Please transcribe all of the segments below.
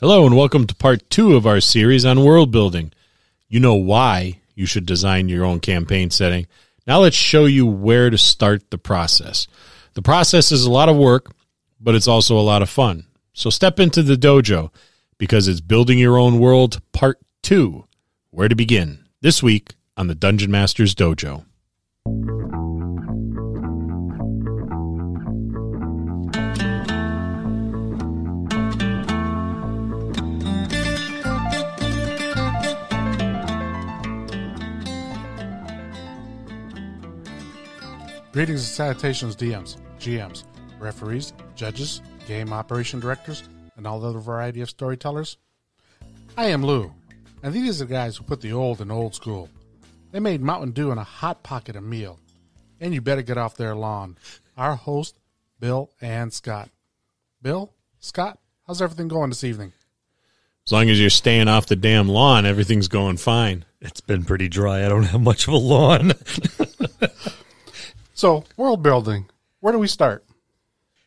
Hello and welcome to part 2 of our series on world building. You know why you should design your own campaign setting. Now let's show you where to start the process. The process is a lot of work, but it's also a lot of fun. So step into the dojo because it's Building Your Own World part 2. Where to begin? This week on the Dungeon Masters Dojo. Greetings and salutations, DMs, GMs, referees, judges, game operation directors, and all other variety of storytellers. I am Lou, and these are the guys who put the old in old school. They made Mountain Dew in a Hot Pocket a meal, and you better get off their lawn. Our host, Bill and Scott. Bill, Scott, how's everything going this evening? As long as you're staying off the damn lawn, everything's going fine. It's been pretty dry. I don't have much of a lawn. So, world building, where do we start?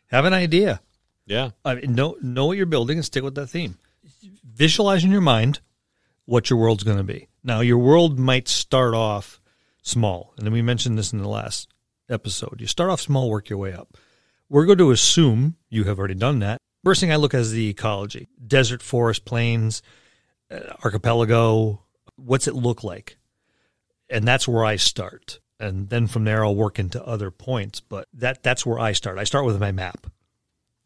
Have an idea. Yeah. Know what you're building and stick with that theme. Visualize in your mind what your world's going to be. Now, your world might start off small, and then we mentioned this in the last episode. You start off small, work your way up. We're going to assume you have already done that. First thing I look at is the ecology. Desert, forest, plains, archipelago. What's it look like? And that's where I start. And then from there, I'll work into other points. But that's where I start. I start with my map.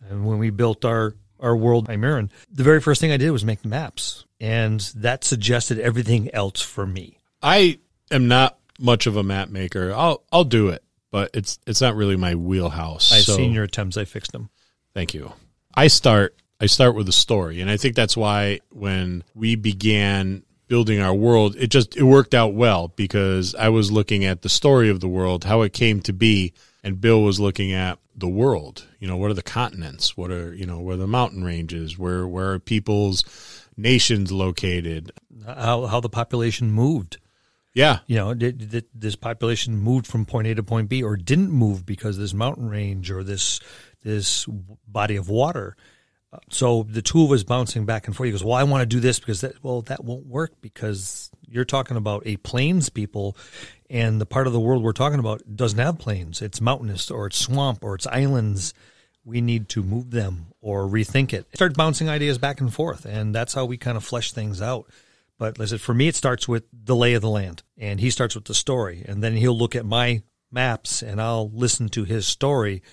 And when we built our world, Hymerin, the very first thing I did was make the maps. And that suggested everything else for me. I am not much of a map maker. I'll do it, but it's not really my wheelhouse. I've seen your attempts. I fixed them. Thank you. I start with a story, and I think that's why when we began building our world, it worked out well because I was looking at the story of the world, how it came to be, and Bill was looking at the world. You know, what are the continents? What are, where are the mountain ranges? Where are people's nations located? How the population moved. Yeah. Did this population moved from point A to point B or didn't move because of this mountain range or this body of water? So the two of us bouncing back and forth. He goes, well, I want to do this because that won't work because you're talking about a plains people and the part of the world we're talking about doesn't have plains. It's mountainous or it's swamp or it's islands. We need to move them or rethink it. Start bouncing ideas back and forth, and that's how we kind of flesh things out. But like I said, for me, it starts with the lay of the land, and he starts with the story, and then he'll look at my maps, and I'll listen to his story.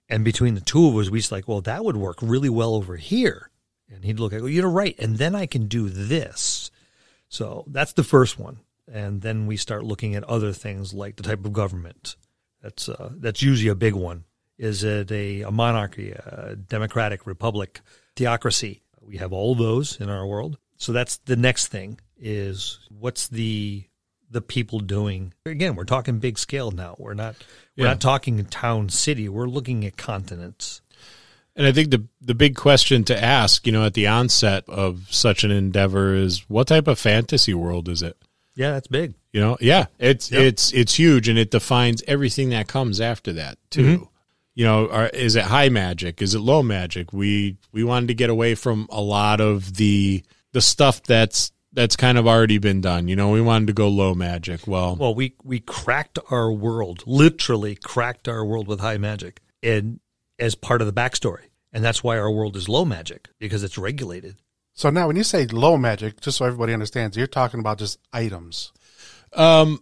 And between the two of us, we just like, well, that would work really well over here. And he'd look at, well, you're right. And then I can do this. So that's the first one. And then we start looking at other things like the type of government. That's usually a big one. Is it a monarchy, a democratic republic, theocracy? We have all those in our world. So that's the next thing is what's the people doing. Again, we're talking big scale now. We're not talking town, city. We're looking at continents. And I think the big question to ask, at the onset of such an endeavor is what type of fantasy world is it? Yeah, that's big. It's huge, and it defines everything that comes after that too. Mm-hmm. Is it high magic? Is it low magic? We wanted to get away from a lot of the stuff that's kind of already been done. We wanted to go low magic. Well, we cracked our world, literally cracked our world with high magic and as part of the backstory. And that's why our world is low magic, because it's regulated. So now when you say low magic, just so everybody understands, you're talking about just items. For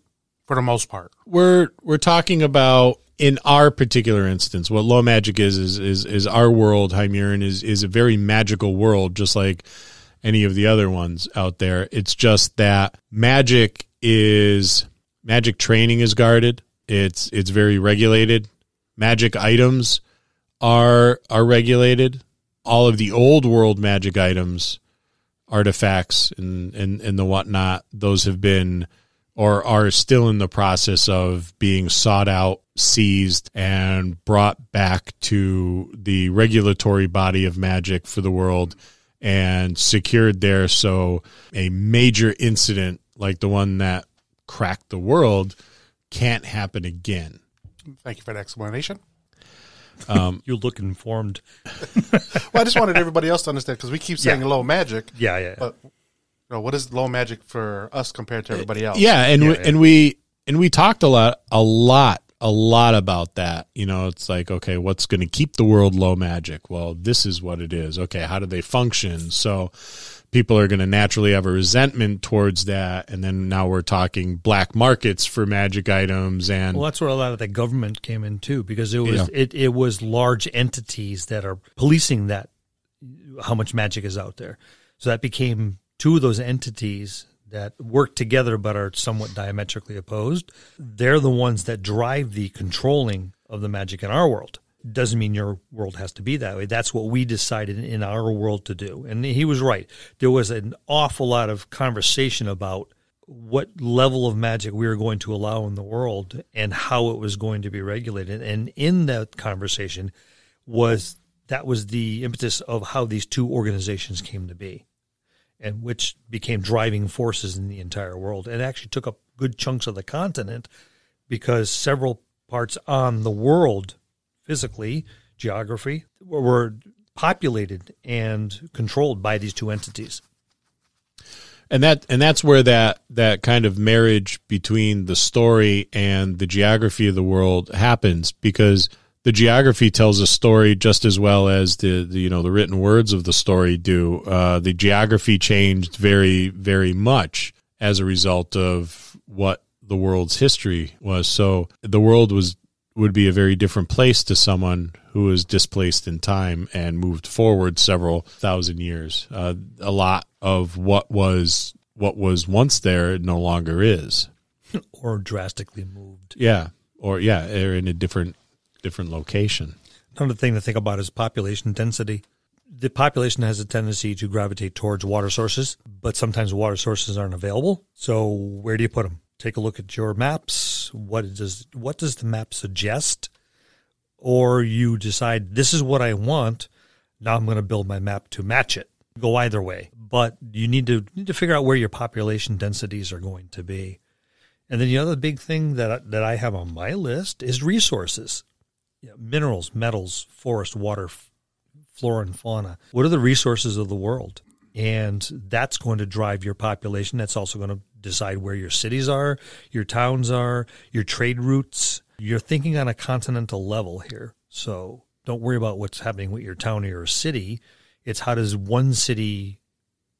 the most part. We're talking about, in our particular instance, what low magic is our world, Hymerin, is a very magical world, just like any of the other ones out there. It's just that magic training is guarded. It's very regulated. Magic items are regulated. All of the old world magic items, artifacts and the whatnot, those have been or are still in the process of being sought out, seized, and brought back to the regulatory body of magic for the world and secured there so a major incident like the one that cracked the world can't happen again. Thank you for that explanation. You look informed. Well, I just wanted everybody else to understand because we keep saying Yeah. low magic. Yeah. But what is low magic for us compared to everybody else? Yeah, and we talked a lot about that. It's like, okay, what's going to keep the world low magic? Well, this is what it is. Okay, how do they function? So people are going to naturally have a resentment towards that, and then now we're talking black markets for magic items, and Well, that's where a lot of the government came in too, because it was large entities that are policing that, how much magic is out there. So that became two of those entities that work together but are somewhat diametrically opposed. They're the ones that drive the controlling of the magic in our world. Doesn't mean your world has to be that way. That's what we decided in our world to do. And he was right. There was an awful lot of conversation about what level of magic we were going to allow in the world and how it was going to be regulated. And in that conversation was the impetus of how these two organizations came to be, and which became driving forces in the entire world. And actually took up good chunks of the continent because several parts on the world, physically, geography, were populated and controlled by these two entities. And that's where that kind of marriage between the story and the geography of the world happens, because the geography tells a story just as well as the written words of the story do. The geography changed very, very much as a result of what the world's history was. So the world would be a very different place to someone who was displaced in time and moved forward several thousand years. A lot of what was once there no longer is, or drastically moved. Or in a different location. Another thing to think about is population density. The population has a tendency to gravitate towards water sources, but sometimes water sources aren't available. So where do you put them? Take a look at your maps. What does the map suggest? Or you decide, this is what I want. Now I'm going to build my map to match it. Go either way. But you need to figure out where your population densities are going to be. And then the other big thing that I have on my list is resources. Minerals, metals, forest, water, flora and fauna. What are the resources of the world? And that's going to drive your population. That's also going to decide where your cities are, your towns are, your trade routes. You're thinking on a continental level here. So don't worry about what's happening with your town or your city. It's how does one city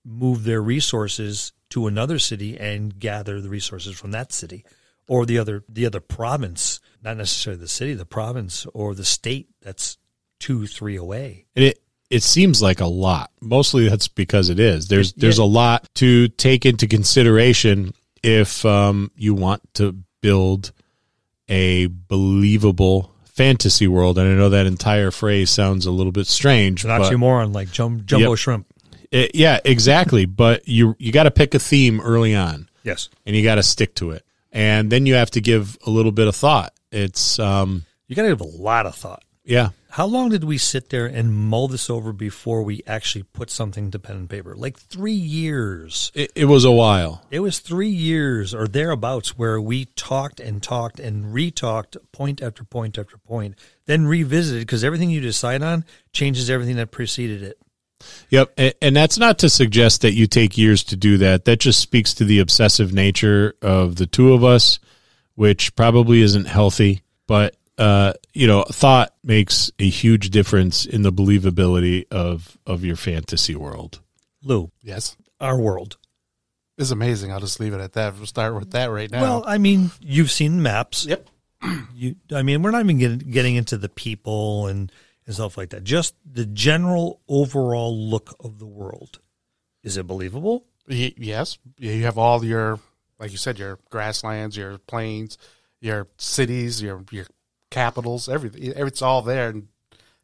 move their resources to another city and gather the resources from that city, or the other province, not necessarily the city, the province or the state that's 2-3 away. And it seems like a lot. Mostly that's because it is. There's a lot to take into consideration if you want to build a believable fantasy world. And I know that entire phrase sounds a little bit strange. An oxymoron, like jumbo shrimp. Yeah, exactly. But you got to pick a theme early on. Yes. And you got to stick to it. And then you have to give a little bit of thought. It's you got to give a lot of thought. Yeah. How long did we sit there and mull this over before we actually put something to pen and paper? Like 3 years. It was a while. It was 3 years or thereabouts where we talked and re-talked point after point after point, then revisited, because everything you decide on changes everything that preceded it. Yep. And that's not to suggest that you take years to do that. That just speaks to the obsessive nature of the two of us, which probably isn't healthy. But, thought makes a huge difference in the believability of your fantasy world. Lou. Yes. Our world. It's amazing. I'll just leave it at that. We'll start with that right now. Well, I mean, you've seen maps. Yep. We're not even getting into the people and stuff like that. Just the general overall look of the world. Is it believable? Yes. You have all your, like you said, your grasslands, your plains, your cities, your capitals, everything. It's all there, and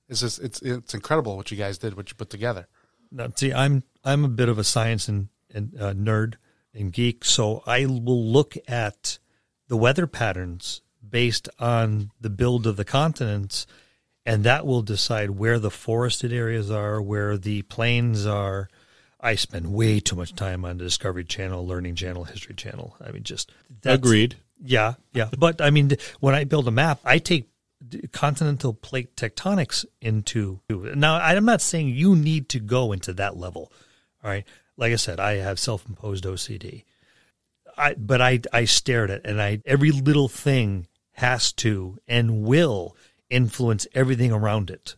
it's just it's incredible what you guys did, what you put together. Now, see, I'm a bit of a science and nerd and geek, so I will look at the weather patterns based on the build of the continents, and that will decide where the forested areas are, where the plains are. I spend way too much time on the Discovery Channel, Learning Channel, History Channel. I mean, just Agreed. Yeah. But I mean, when I build a map, I take continental plate tectonics into. Now, I'm not saying you need to go into that level. All right. Like I said, I have self-imposed OCD. But I stare at it, and every little thing has to and will influence everything around it.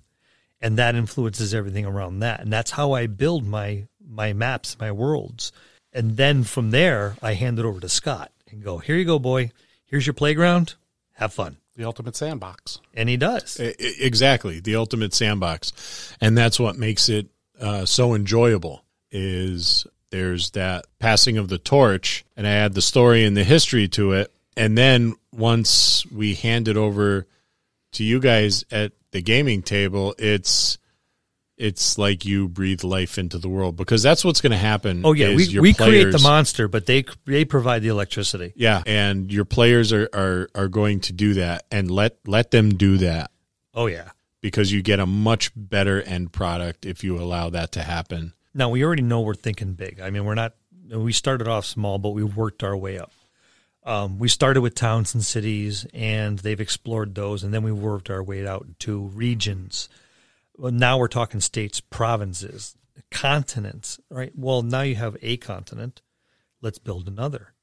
And that influences everything around that. And that's how I build my maps, my worlds. And then from there, I hand it over to Scott and go, here you go, boy. Here's your playground. Have fun. The ultimate sandbox. And he does. Exactly. The ultimate sandbox. And that's what makes it so enjoyable is there's that passing of the torch, and I add the story and the history to it. And then once we hand it over to you guys at the gaming table, it's like you breathe life into the world, because that's what's going to happen. Oh yeah, we create the monster, but they provide the electricity. Yeah, and your players are going to do that, and let them do that. Oh yeah, because you get a much better end product if you allow that to happen. Now we already know we're thinking big. I mean, we started off small, but we worked our way up. We started with towns and cities, and they've explored those, and then we worked our way out to regions. Well, now we're talking states, provinces, continents, right? Well, now you have a continent. Let's build another.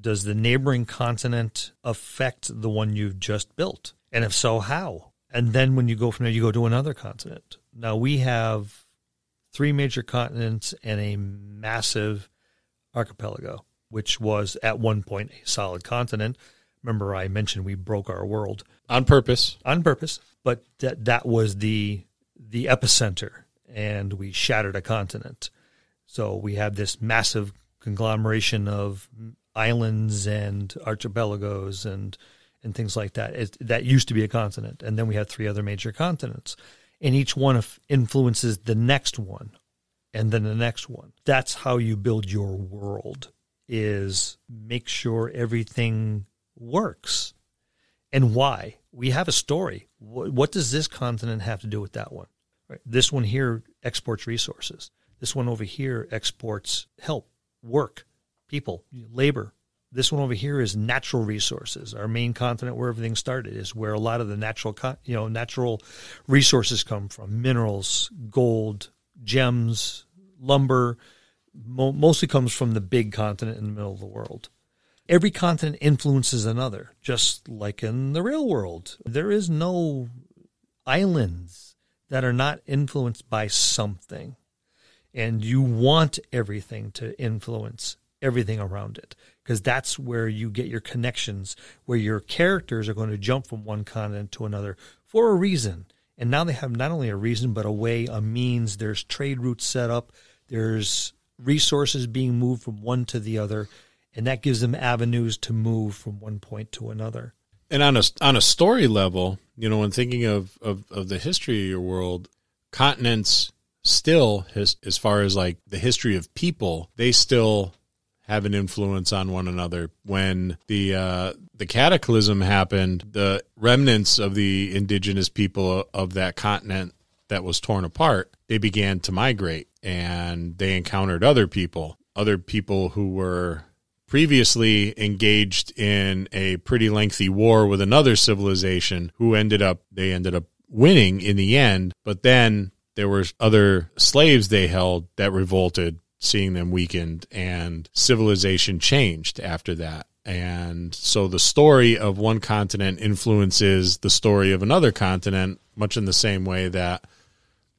Does the neighboring continent affect the one you've just built? And if so, how? And then when you go from there, you go to another continent. Now we have 3 major continents and a massive archipelago, which was at one point a solid continent. Remember, I mentioned we broke our world. On purpose. On purpose. But that was the epicenter, and we shattered a continent. So we have this massive conglomeration of islands and archipelagos and things like that. That used to be a continent. And then we had 3 other major continents. And each one influences the next one and then the next one. That's how you build your world, is make sure everything works. And why? We have a story. What does this continent have to do with that one? Right. This one here exports resources. This one over here exports help, work, people, labor. This one over here is natural resources. Our main continent, where everything started, is where a lot of the natural resources come from: minerals, gold, gems, lumber. Mostly comes from the big continent in the middle of the world. Every continent influences another, just like in the real world. There is no islands that are not influenced by something. And you want everything to influence everything around it, because that's where you get your connections, where your characters are going to jump from one continent to another for a reason. And now they have not only a reason, but a way, a means. There's trade routes set up. There's resources being moved from one to the other, and that gives them avenues to move from one point to another. And on a story level, when thinking of the history of your world, continents still, as far as like the history of people, they still have an influence on one another. When the cataclysm happened, the remnants of the indigenous people of that continent that was torn apart, they began to migrate, and they encountered other people who were previously engaged in a pretty lengthy war with another civilization, who ended up winning in the end. But then there were other slaves they held that revolted, seeing them weakened, and civilization changed after that. And so the story of one continent influences the story of another continent, much in the same way that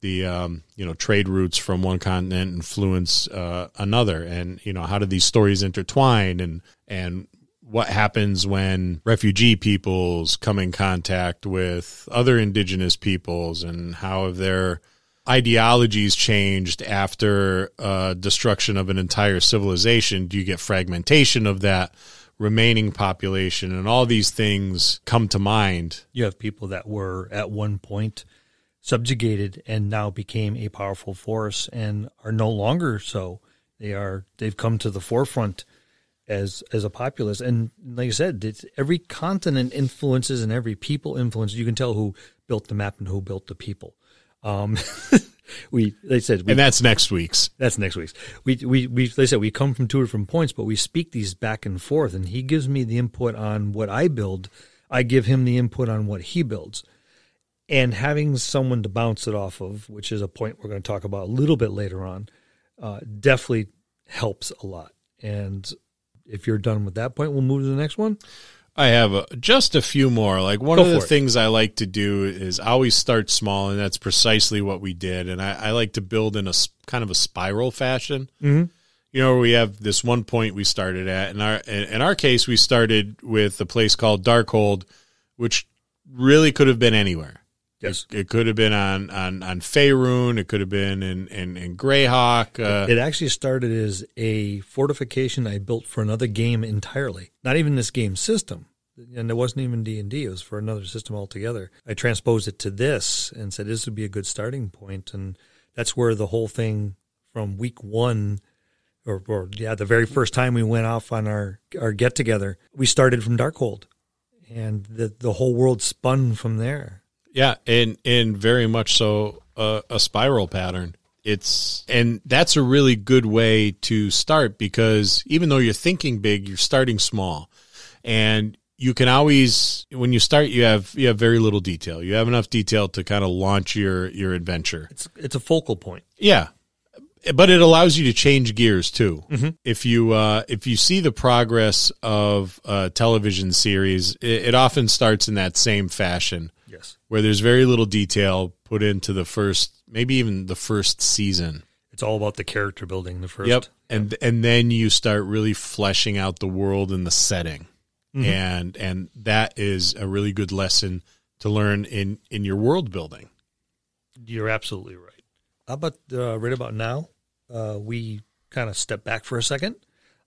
the trade routes from one continent influence another. And how do these stories intertwine, and what happens when refugee peoples come in contact with other indigenous peoples, and how have their ideologies changed after destruction of an entire civilization? Do you get fragmentation of that remaining population? And all these things come to mind. You have people that were at one point subjugated and now became a powerful force and are no longer so. They've come to the forefront as a populace. And like I said, every continent influences and every people influences. You can tell who built the map and who built the people. And that's next week's. That's next week's. We come from 2 different points, but we speak these back and forth, and he gives me the input on what I build I give him the input on what he builds. And having someone to bounce it off of, which is a point we're going to talk about a little bit later on, definitely helps a lot. And if you're done with that point, we'll move to the next one. I have just a few more. Like one of the things I like to do is always start small, and that's precisely what we did. And I like to build in a kind of a spiral fashion. Mm-hmm. You know, we have this one point we started at. In our case, we started with a place called Darkhold, which really could have been anywhere. Yes, it could have been on Faerun. It could have been in Greyhawk. It actually started as a fortification I built for another game entirely. Not even this game system, and it wasn't even D&D. It was for another system altogether. I transposed it to this and said this would be a good starting point, and that's where the whole thing from week one, or the very first time we went off on our get together, we started from Darkhold, and the whole world spun from there. Yeah, and very much so a spiral pattern. And that's a really good way to start, because even though you're thinking big, you're starting small. And you can always, when you start, you have very little detail. You have enough detail to kind of launch your adventure. It's a focal point. Yeah. But it allows you to change gears too. Mm-hmm. If you see the progress of a television series, it often starts in that same fashion. Yes. Where there's very little detail put into the first, maybe even the first season. It's all about the character building, the first. Yep. And then you start really fleshing out the world and the setting. Mm-hmm. And that is a really good lesson to learn in your world building. You're absolutely right. How about right about now, we kind of step back for a second.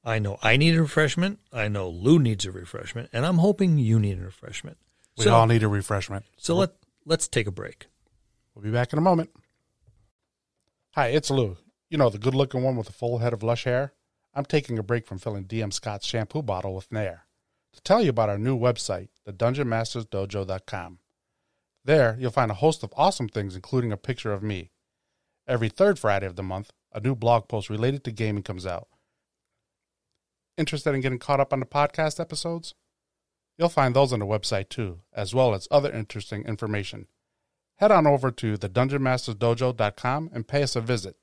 I know I need a refreshment. I know Lou needs a refreshment. And I'm hoping you need a refreshment. We all need a refreshment. So let's take a break. We'll be back in a moment. Hi, it's Lou. You know, the good-looking one with a full head of lush hair? I'm taking a break from filling DM Scott's shampoo bottle with Nair to tell you about our new website, thedungeonmastersdojo.com. There, you'll find a host of awesome things, including a picture of me. Every third Friday of the month, a new blog post related to gaming comes out. Interested in getting caught up on the podcast episodes? You'll find those on the website too, as well as other interesting information. Head on over to thedungeonmastersdojo.com and pay us a visit.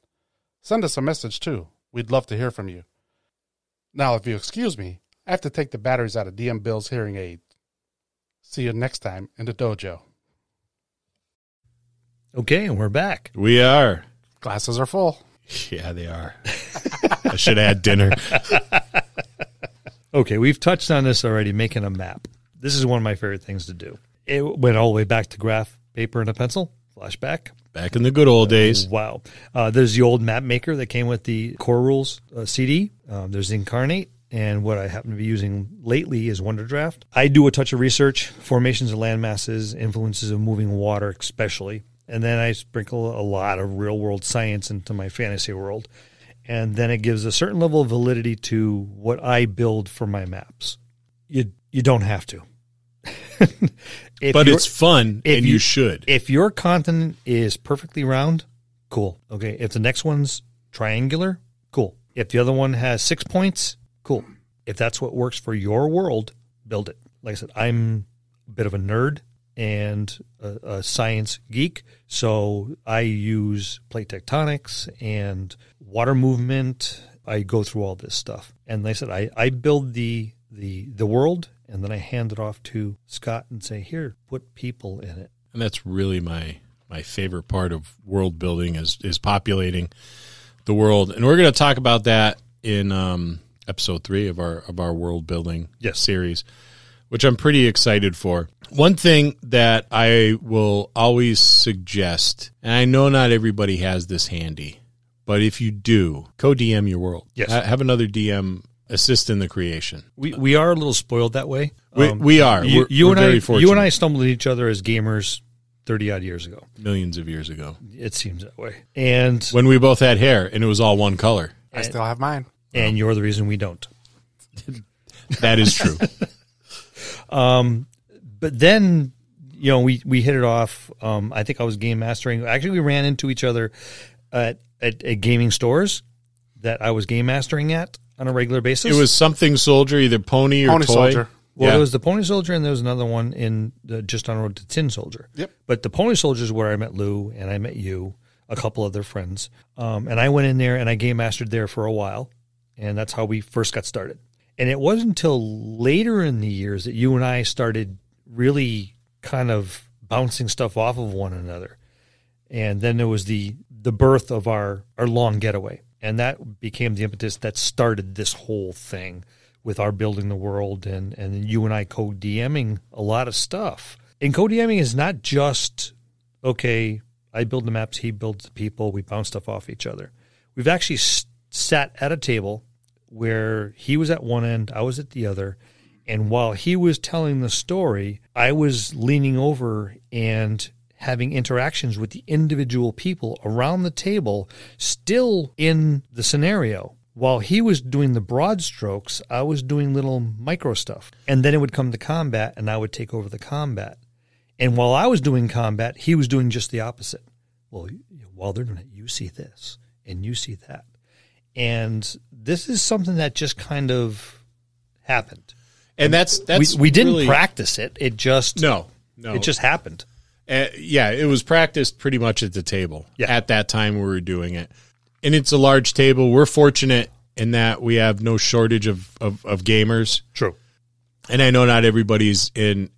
Send us a message too. We'd love to hear from you. Now, if you excuse me, I have to take the batteries out of DM Bill's hearing aid. See you next time in the dojo. Okay, and we're back. We are. Glasses are full. Yeah, they are. I should have had dinner. Okay, we've touched on this already, making a map. This is one of my favorite things to do. It went all the way back to graph paper and a pencil. Flashback. Back in the good old days. Wow. There's the old map maker that came with the Core Rules CD. There's Incarnate. And what I happen to be using lately is WonderDraft. I do a touch of research, formations of land masses, influences of moving water especially. And then I sprinkle a lot of real-world science into my fantasy world. And then it gives a certain level of validity to what I build for my maps. You don't have to. But it's fun, and you should. If your continent is perfectly round, cool. Okay. If the next one's triangular, cool. If the other one has 6 points, cool. If that's what works for your world, build it. Like I said, I'm a bit of a nerd and a science geek, so I use plate tectonics and water movement. I go through all this stuff. And like I said, I build the world, and then I hand it off to Scott and say, here, put people in it. And that's really my favorite part of world building is populating the world. And we're going to talk about that in episode 3 of our world building series, which I'm pretty excited for. One thing that I will always suggest, and I know not everybody has this handy, but if you do, co-DM your world. Yes. Have another DM assist in the creation. We are a little spoiled that way. We are. We're very fortunate. You and I stumbled at each other as gamers 30-odd years ago. Millions of years ago. It seems that way. And when we both had hair, and it was all one color. I still have mine. And you're the reason we don't. That is true. But then, we hit it off. I think I was game mastering. Actually, we ran into each other at gaming stores that I was game mastering at on a regular basis. It was something soldier, either pony or toy. Soldier. Well, Yeah. there was the Pony Soldier, and there was another one in just on the road to Tin Soldier. Yep. But the Pony Soldier is where I met Lou, and I met you, a couple other friends. And I went in there, and I game mastered there for a while, and that's how we first got started. And it wasn't until later in the years that you and I started really kind of bouncing stuff off of one another. And then there was the birth of our long getaway. And that became the impetus that started this whole thing with our building the world and you and I co-DMing a lot of stuff. And co-DMing is not just, okay, I build the maps, he builds the people, we bounce stuff off each other. We've actually sat at a table where he was at one end, I was at the other, and while he was telling the story, I was leaning over and having interactions with the individual people around the table, still in the scenario. While he was doing the broad strokes, I was doing little micro stuff. And then it would come to combat, and I would take over the combat. And while I was doing combat, he was doing just the opposite. Well, while they're doing it, you see this, and you see that. And this is something that just kind of happened. And that's we didn't really, practice it. It just no. It just happened. Yeah, it was practiced pretty much at the table. Yeah. At that time we were doing it. And it's a large table. We're fortunate in that we have no shortage of gamers. True. And I know not everybody's in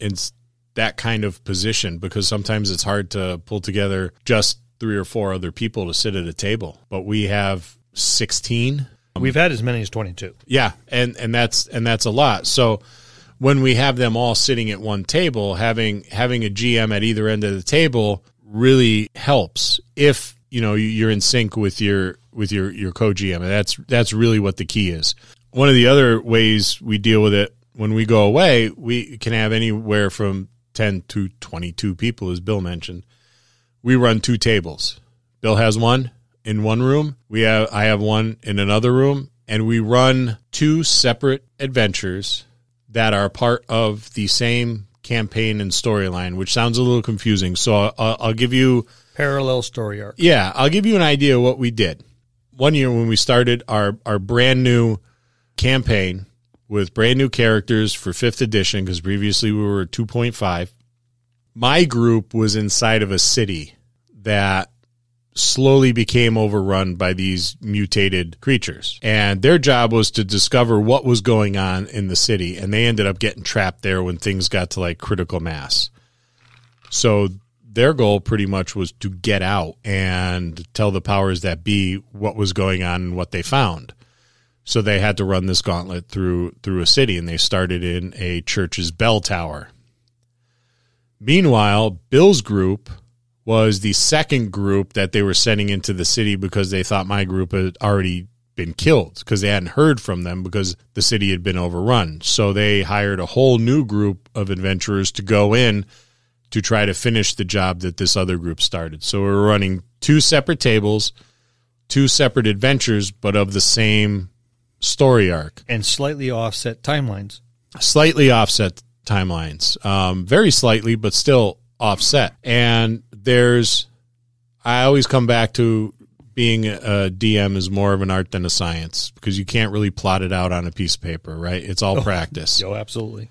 that kind of position because sometimes it's hard to pull together just 3 or 4 other people to sit at a table. But we have 16. We've had as many as 22. Yeah, and that's a lot. So when we have them all sitting at one table, having a GM at either end of the table really helps if you're in sync with your co-GM. And that's really what the key is. One of the other ways we deal with it when we go away, we can have anywhere from 10 to 22 people, as Bill mentioned. We run 2 tables. Bill has one in one room. I have one in another room, and we run 2 separate adventures that are part of the same campaign and storyline, which sounds a little confusing. So I'll give you Parallel story arc. Yeah, I'll give you an idea of what we did. One year when we started our brand new campaign with brand new characters for 5th edition, because previously we were 2.5, my group was inside of a city that slowly became overrun by these mutated creatures. And their job was to discover what was going on in the city, and they ended up getting trapped there when things got to like critical mass. So their goal pretty much was to get out and tell the powers that be what was going on and what they found. So they had to run this gauntlet through a city, and they started in a church's bell tower. Meanwhile, Bill's group was the second group that they were sending into the city because they thought my group had already been killed because they hadn't heard from them because the city had been overrun. So they hired a whole new group of adventurers to go in to try to finish the job that this other group started. So we're running 2 separate tables, 2 separate adventures, but of the same story arc. And slightly offset timelines. Slightly offset timelines. Very slightly, but still offset. And I always come back to being a DM is more of an art than a science because you can't really plot it out on a piece of paper, right? It's all practice. Oh, absolutely.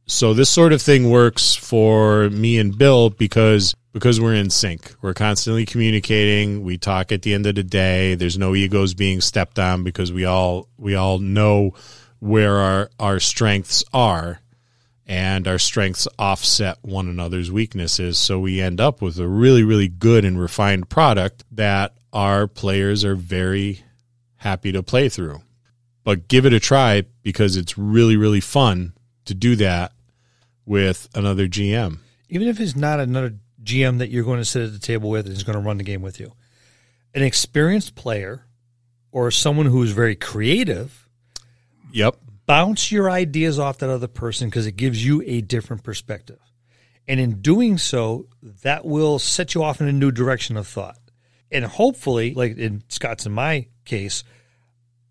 So this sort of thing works for me and Bill because we're in sync. We're constantly communicating. We talk at the end of the day. There's no egos being stepped on because we all know where our strengths are, and our strengths offset one another's weaknesses. So we end up with a really, really good and refined product that our players are very happy to play through. But give it a try because it's really, really fun to do that with another GM. Even if it's not another GM that you're going to sit at the table with and is going to run the game with you, an experienced player or someone who is very creative, Yep. bounce your ideas off that other person because it gives you a different perspective. And in doing so, that will set you off in a new direction of thought. And hopefully, like in Scott's and my case,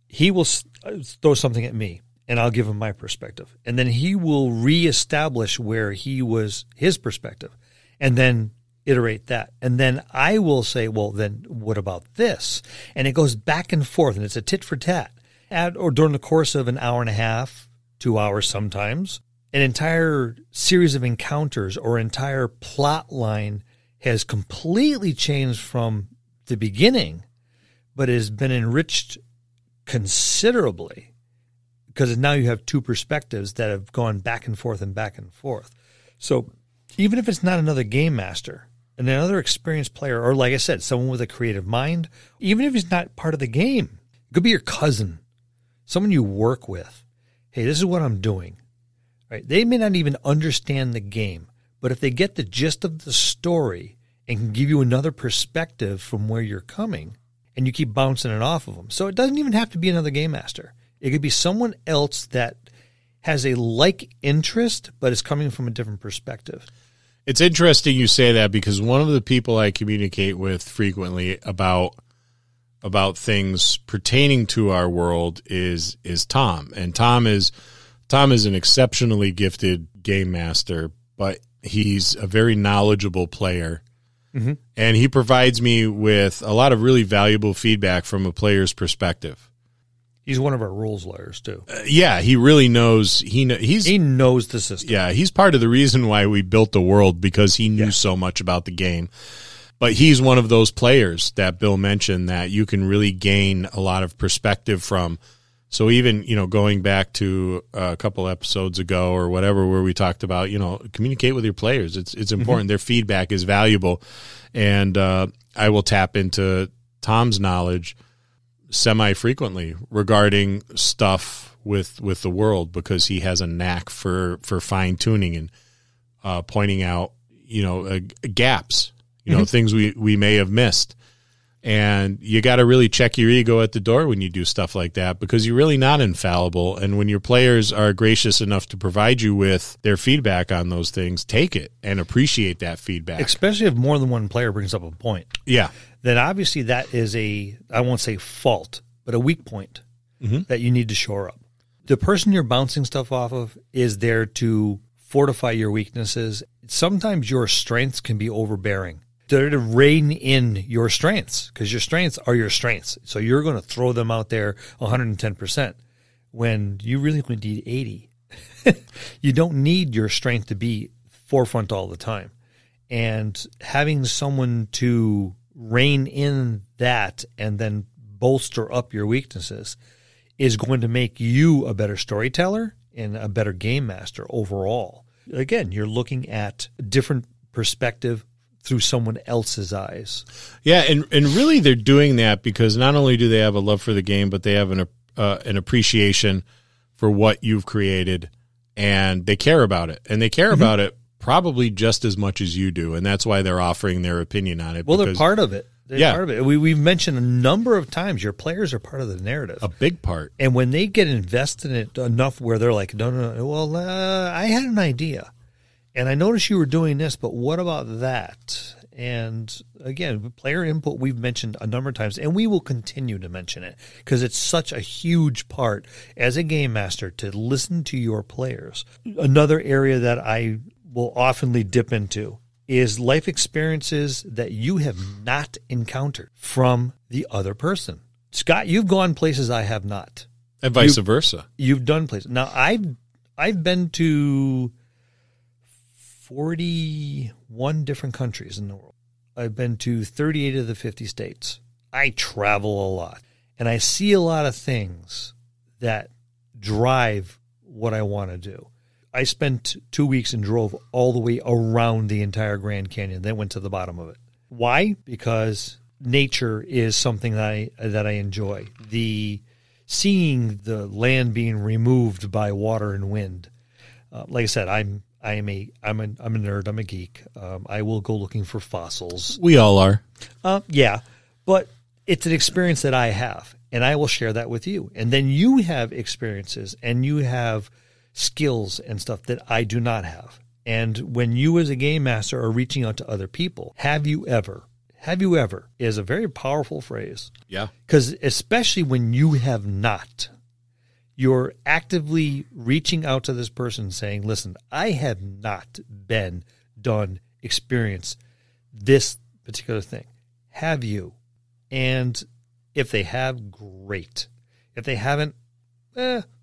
he will throw something at me and I'll give him my perspective. And then he will reestablish where his perspective, and then iterate that. And then I will say, well, then what about this? And it goes back and forth, and it's a tit for tat. Or during the course of an hour and a half, 2 hours sometimes, an entire series of encounters or entire plot line has completely changed from the beginning, but has been enriched considerably because now you have two perspectives that have gone back and forth and back and forth. So even if it's not another game master and another experienced player, or like I said, someone with a creative mind, even if he's not part of the game, it could be your cousin, someone you work with. Hey, this is what I'm doing. Right? They may not even understand the game, but if they get the gist of the story and can give you another perspective from where you're coming, and you keep bouncing it off of them. So it doesn't even have to be another game master. It could be someone else that has a like interest, but is coming from a different perspective. It's interesting you say that because one of the people I communicate with frequently about things pertaining to our world is Tom. And Tom is an exceptionally gifted game master, but he's a very knowledgeable player. Mm-hmm. And he provides me with a lot of really valuable feedback from a player's perspective. He's one of our rules lawyers too. Yeah, he really knows. He knows the system. Yeah, he's part of the reason why we built the world, because he knew so much about the game. But he's one of those players that Bill mentioned that you can really gain a lot of perspective from. So even, going back to a couple episodes ago or whatever, where we talked about, communicate with your players. It's important. Mm-hmm. Their feedback is valuable. And I will tap into Tom's knowledge semi-frequently regarding stuff with the world, because he has a knack for fine-tuning and pointing out, gaps, mm-hmm. things we may have missed. And you got to really check your ego at the door when you do stuff like that, because you're really not infallible. And when your players are gracious enough to provide you with their feedback on those things, take it and appreciate that feedback. Especially if more than one player brings up a point. Yeah. Then obviously that is I won't say fault, but a weak point mm-hmm. that you need to shore up. The person you're bouncing stuff off of is there to fortify your weaknesses. Sometimes your strengths can be overbearing. They're to rein in your strengths, because your strengths are your strengths. So you're going to throw them out there 110% when you really only need 80. You don't need your strength to be forefront all the time. And having someone to rein in that and then bolster up your weaknesses is going to make you a better storyteller and a better game master overall. Again, you're looking at a different perspective through someone else's eyes. Yeah, and really they're doing that because not only do they have a love for the game, but they have an appreciation for what you've created, and they care about it. And they care mm-hmm. about it probably just as much as you do, and that's why they're offering their opinion on it. Well, they're part of it. They're part of it. We've mentioned a number of times your players are part of the narrative. A big part. And when they get invested in it enough where they're like, no, well, I had an idea. And I noticed you were doing this, but what about that? And again, player input we've mentioned a number of times, and we will continue to mention it because it's such a huge part as a game master to listen to your players. Another area that I will oftenly dip into is life experiences that you have not encountered from the other person. Scott, you've gone places I have not. And vice versa. You've done places. Now, I've been to 41 different countries in the world. I've been to 38 of the 50 states. I travel a lot, and I see a lot of things that drive what I want to do. I spent 2 weeks and drove all the way around the entire Grand Canyon, then went to the bottom of it. Why? Because nature is something that I enjoy. Seeing the land being removed by water and wind. Like I said, I'm a nerd. I'm a geek. I will go looking for fossils. We all are. Yeah, but it's an experience that I have, and I will share that with you. And then you have experiences, and you have skills and stuff that I do not have. And when you as a game master are reaching out to other people, have you ever is a very powerful phrase. Yeah. Because especially when you have not, you're actively reaching out to this person saying, listen, I have not experienced this particular thing. Have you? And if they have, great. If they haven't,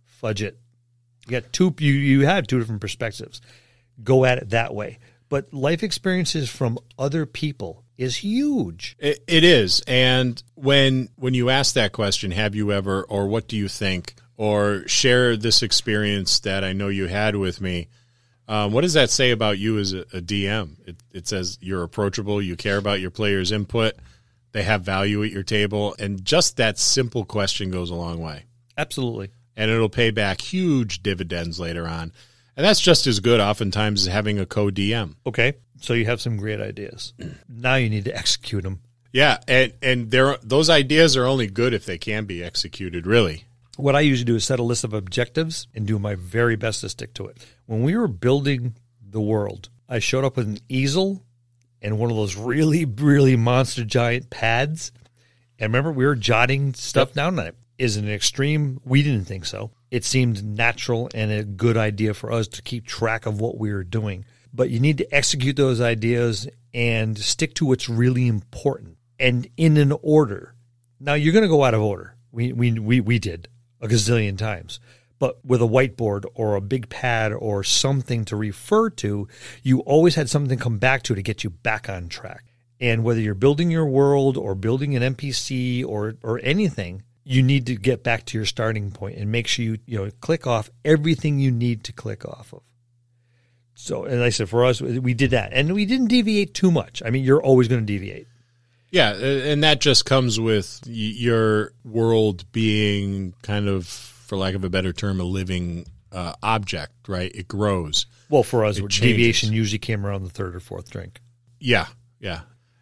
fudge it. You got two. You have two different perspectives. Go at it that way. But life experiences from other people is huge. It is. And when you ask that question, have you ever, or what do you think, or share this experience that I know you had with me, what does that say about you as a DM? It says you're approachable, you care about your players' input, they have value at your table, and just that simple question goes a long way. Absolutely. And it'll pay back huge dividends later on. And that's just as good oftentimes as having a co-DM. Okay, so you have some great ideas. Now you need to execute them. Yeah, and those ideas are only good if they can be executed, really. What I usually do is set a list of objectives and do my very best to stick to it. When we were building the world, I showed up with an easel and one of those really, really monster giant pads. And remember, we were jotting stuff down on it. Is it an extreme? We didn't think so. It seemed natural and a good idea for us to keep track of what we were doing. But you need to execute those ideas and stick to what's really important and in an order. Now, you're going to go out of order. We did a gazillion times. But with a whiteboard or a big pad or something to refer to, you always had something to come back to get you back on track. And whether you're building your world or building an NPC or anything, you need to get back to your starting point and make sure you click off everything you need to click off of. So, as I said, for us, we did that. And we didn't deviate too much. I mean, you're always going to deviate. Yeah, and that just comes with your world being kind of, for lack of a better term, a living object, right? It grows. Well, for us, deviation usually came around the third or fourth drink. Yeah.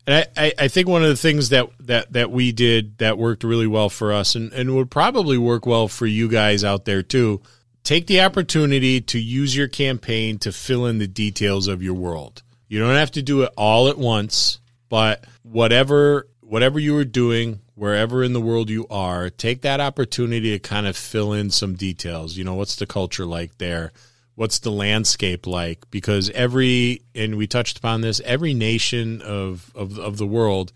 And I think one of the things that we did that worked really well for us and would probably work well for you guys out there too, take the opportunity to use your campaign to fill in the details of your world. You don't have to do it all at once, but whatever you were doing, wherever in the world you are, take that opportunity to kind of fill in some details. What's the culture like there? What's the landscape like? Because and we touched upon this, every nation of the world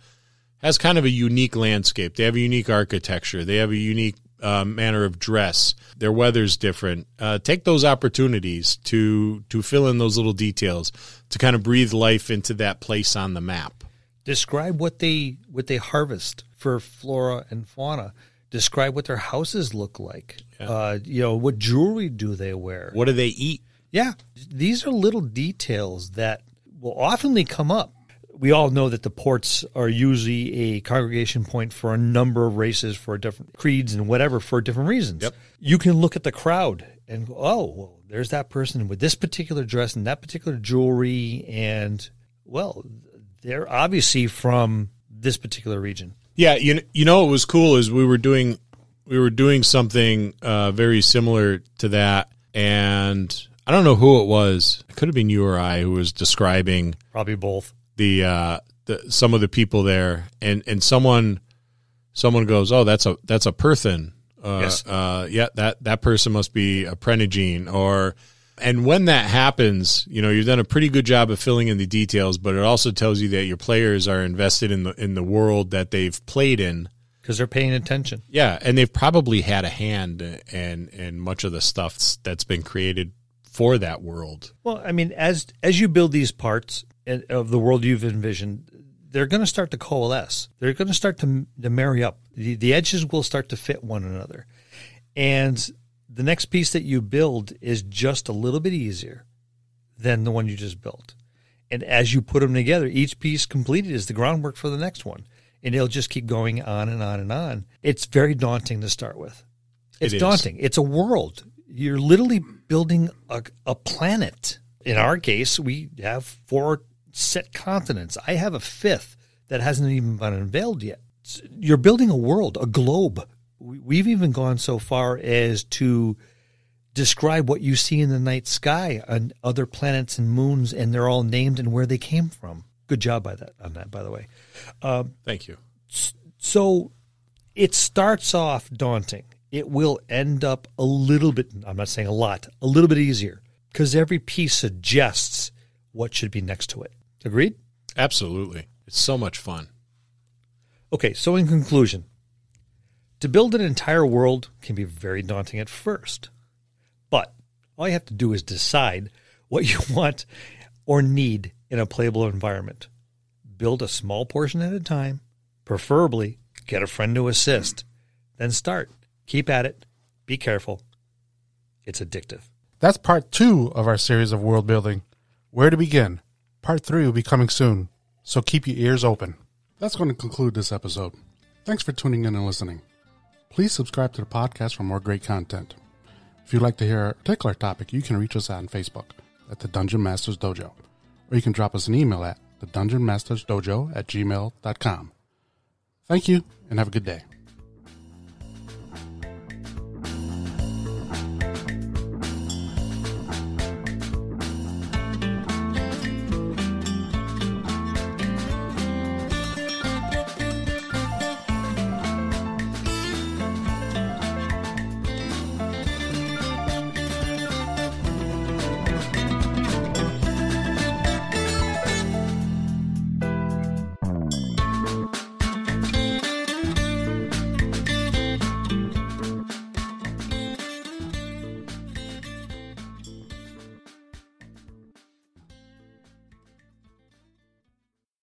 has kind of a unique landscape. They have a unique architecture. They have a unique manner of dress. Their weather's different. Take those opportunities to fill in those little details, to kind of breathe life into that place on the map. Describe what they harvest for flora and fauna. Describe what their houses look like. Yeah. What jewelry do they wear? What do they eat? Yeah. These are little details that will often come up. We all know that the ports are usually a congregation point for a number of races, for different creeds and whatever, for different reasons. Yep. You can look at the crowd and go, oh, well, there's that person with this particular dress and that particular jewelry. And, well, they're obviously from this particular region. Yeah, what was cool is we were doing something very similar to that, and I don't know who it was. It could have been you or I who was describing probably both the some of the people there, and someone goes, oh, that's a Perthan. Yes. Yeah, that person must be a Prenigine. And when that happens, you've done a pretty good job of filling in the details, but it also tells you that your players are invested in the world that they've played in. Because they're paying attention. Yeah, and they've probably had a hand in much of the stuff that's been created for that world. Well, I mean, as you build these parts of the world you've envisioned, they're going to start to coalesce. They're going to start to marry up. The edges will start to fit one another. And the next piece that you build is just a little bit easier than the one you just built. And as you put them together, each piece completed is the groundwork for the next one. And it'll just keep going on and on and on. It's very daunting to start with. It's daunting. It's a world. You're literally building a planet. In our case, we have 4 set continents. I have a 5th that hasn't even been unveiled yet. You're building a world, a globe. We've even gone so far as to describe what you see in the night sky on other planets and moons, and they're all named and where they came from. Good job on that, by the way. Thank you. So it starts off daunting. It will end up a little bit, I'm not saying a lot, a little bit easier, because every piece suggests what should be next to it. Agreed? Absolutely. It's so much fun. Okay, so in conclusion, to build an entire world can be very daunting at first. But All you have to do is decide what you want or need in a playable environment. Build a small portion at a time, preferably get a friend to assist, then start. Keep at it. Be careful. It's addictive. That's part 2 of our series of world building. Where to begin? Part 3 will be coming soon, so keep your ears open. That's going to conclude this episode. Thanks for tuning in and listening. Please subscribe to the podcast for more great content. If you'd like to hear a particular topic, you can reach us on Facebook at the Dungeon Masters Dojo, or you can drop us an email at thedungeonmastersdojo@gmail.com. Thank you, and have a good day.